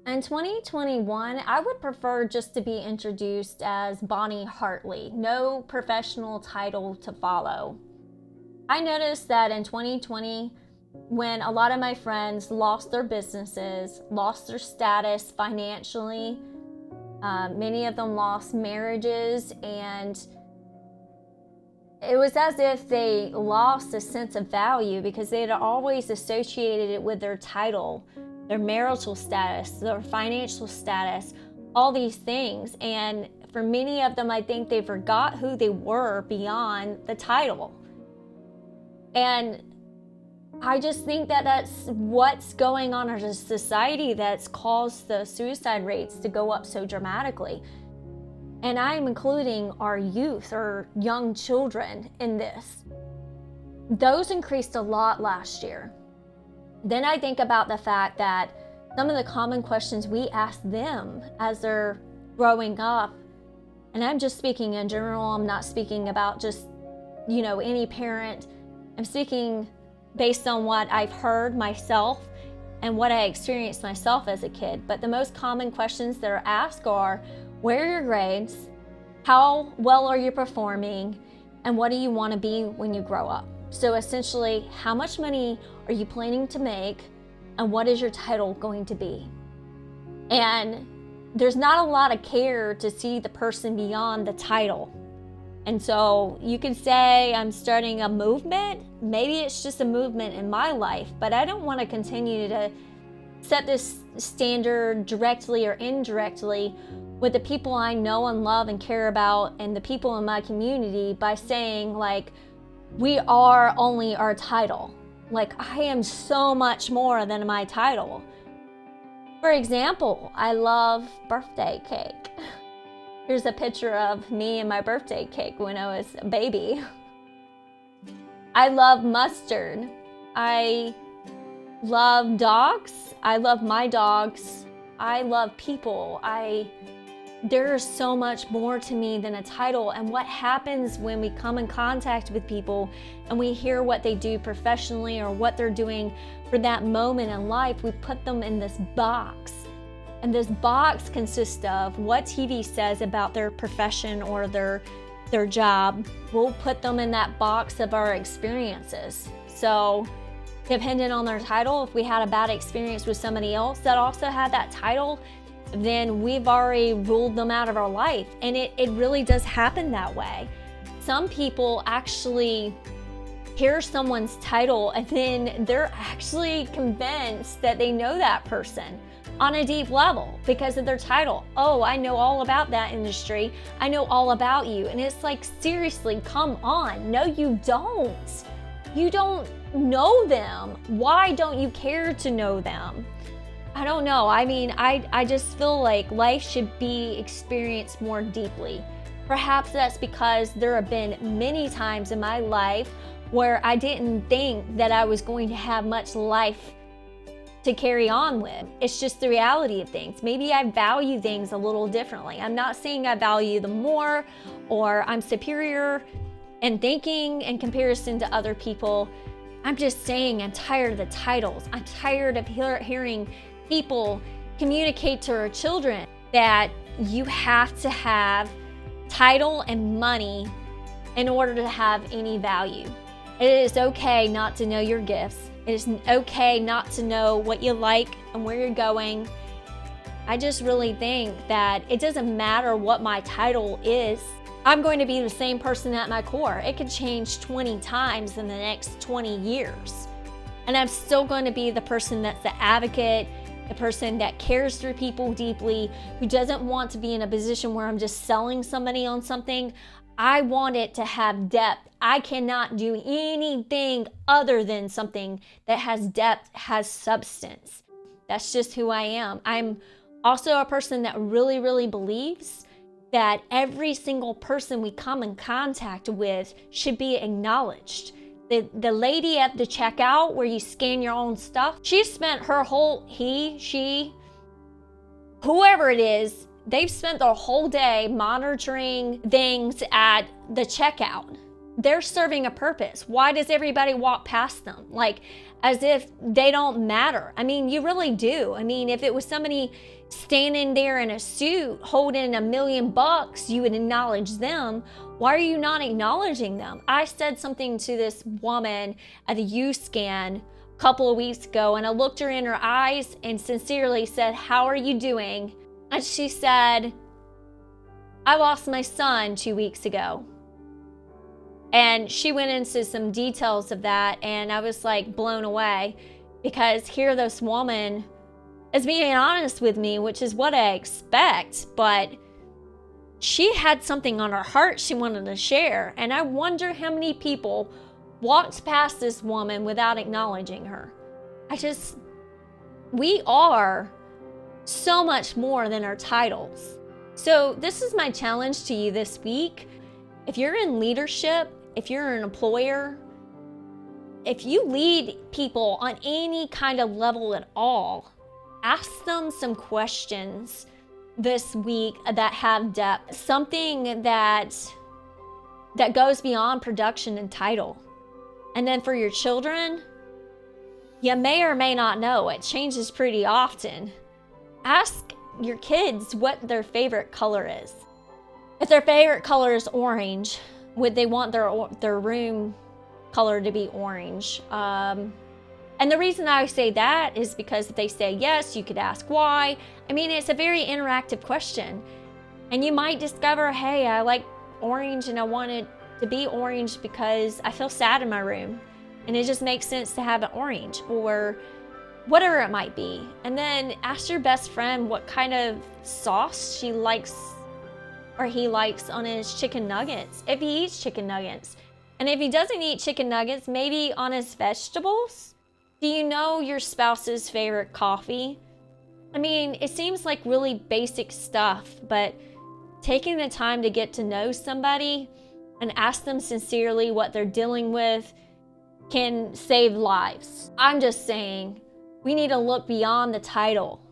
In 2021, I would prefer just to be introduced as Bonnie Hartley, no professional title to follow. I noticed that in 2020, when a lot of my friends lost their businesses, lost their status financially, many of them lost marriages, and it was as if they lost a sense of value because they had always associated it with their title, their marital status, their financial status, all these things. And for many of them, I think they forgot who they were beyond the title. And I just think that that's what's going on in our society that's caused the suicide rates to go up so dramatically. And I'm including our youth or young children in this. Those increased a lot last year. Then I think about the fact that some of the common questions we ask them as they're growing up, and I'm just speaking in general, I'm not speaking about just, any parent. I'm speaking based on what I've heard myself and what I experienced myself as a kid. But the most common questions that are asked are, where are your grades? How well are you performing? And what do you want to be when you grow up? So essentially, how much money are you planning to make? And what is your title going to be? And there's not a lot of care to see the person beyond the title. And so you can say I'm starting a movement. Maybe it's just a movement in my life, but I don't want to continue to set this standard directly or indirectly with the people I know and love and care about and the people in my community by saying, like, we are only our title. Like, I am so much more than my title. For example, I love birthday cake. Here's a picture of me and my birthday cake when I was a baby. I love mustard. I love dogs. I love my dogs. I love people. There is so much more to me than a title. And what happens when we come in contact with people and we hear what they do professionally or what they're doing for that moment in life, we put them in this box. And this box consists of what TV says about their profession or their job. We'll put them in that box of our experiences. So depending on their title, if we had a bad experience with somebody else that also had that title, then we've already ruled them out of our life. And it really does happen that way. Some people actually hear someone's title and then they're actually convinced that they know that person on a deep level because of their title. Oh, I know all about that industry. I know all about you. And it's like, seriously, come on. No, you don't. You don't know them. Why don't you care to know them? I don't know. I mean, I just feel like life should be experienced more deeply. Perhaps that's because there have been many times in my life where I didn't think that I was going to have much life to carry on with. It's just the reality of things. Maybe I value things a little differently. I'm not saying I value them more or I'm superior in thinking in comparison to other people. I'm just saying I'm tired of the titles. I'm tired of hearing people communicate to our children that you have to have title and money in order to have any value. It is okay not to know your gifts. It is okay not to know what you like and where you're going. I just really think that it doesn't matter what my title is. I'm going to be the same person at my core. It could change 20 times in the next 20 years. And I'm still going to be the person that's the advocate, the person that cares for people deeply, who doesn't want to be in a position where I'm just selling somebody on something. I want it to have depth. I cannot do anything other than something that has depth, has substance. That's just who I am. I'm also a person that really, really believes that every single person we come in contact with should be acknowledged. The lady at the checkout where you scan your own stuff, she spent her whole, she, whoever it is, they've spent their whole day monitoring things at the checkout. they're serving a purpose. Why does everybody walk past them? Like, as if they don't matter. I mean, you really do. I mean, if it was somebody standing there in a suit holding $1 million, you would acknowledge them. Why are you not acknowledging them? I said something to this woman at the U-Scan a couple of weeks ago, and I looked her in her eyes and sincerely said, "How are you doing?" And she said, "I lost my son 2 weeks ago." And she went into some details of that, and I was like blown away, because here this woman is being honest with me, which is what I expect, but she had something on her heart she wanted to share. And I wonder how many people walked past this woman without acknowledging her. We are so much more than our titles. So this is my challenge to you this week. If you're in leadership, if you're an employer, if you lead people on any kind of level at all, ask them some questions this week that have depth, something that goes beyond production and title. And then for your children, you may or may not know, it changes pretty often. Ask your kids what their favorite color is. If their favorite color is orange, would they want their room color to be orange? And the reason I say that is because if they say yes, you could ask why. I mean, it's a very interactive question. And you might discover, hey, I like orange and I want it to be orange because I feel sad in my room. And it just makes sense to have it orange, or whatever it might be. And then ask your best friend what kind of sauce she likes or he likes on his chicken nuggets, if he eats chicken nuggets. And if he doesn't eat chicken nuggets, maybe on his vegetables. Do you know your spouse's favorite coffee? I mean, it seems like really basic stuff, but taking the time to get to know somebody and ask them sincerely what they're dealing with can save lives. I'm just saying, we need to look beyond the title,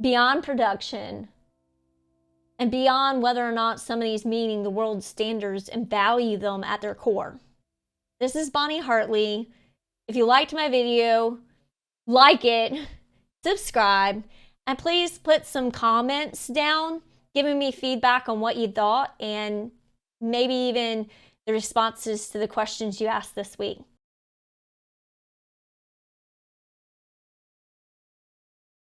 beyond production, and beyond whether or not somebody's meeting the world's standards, and value them at their core. This is Bonnie Hartley. If you liked my video, like it, subscribe, and please put some comments down giving me feedback on what you thought, and maybe even the responses to the questions you asked this week.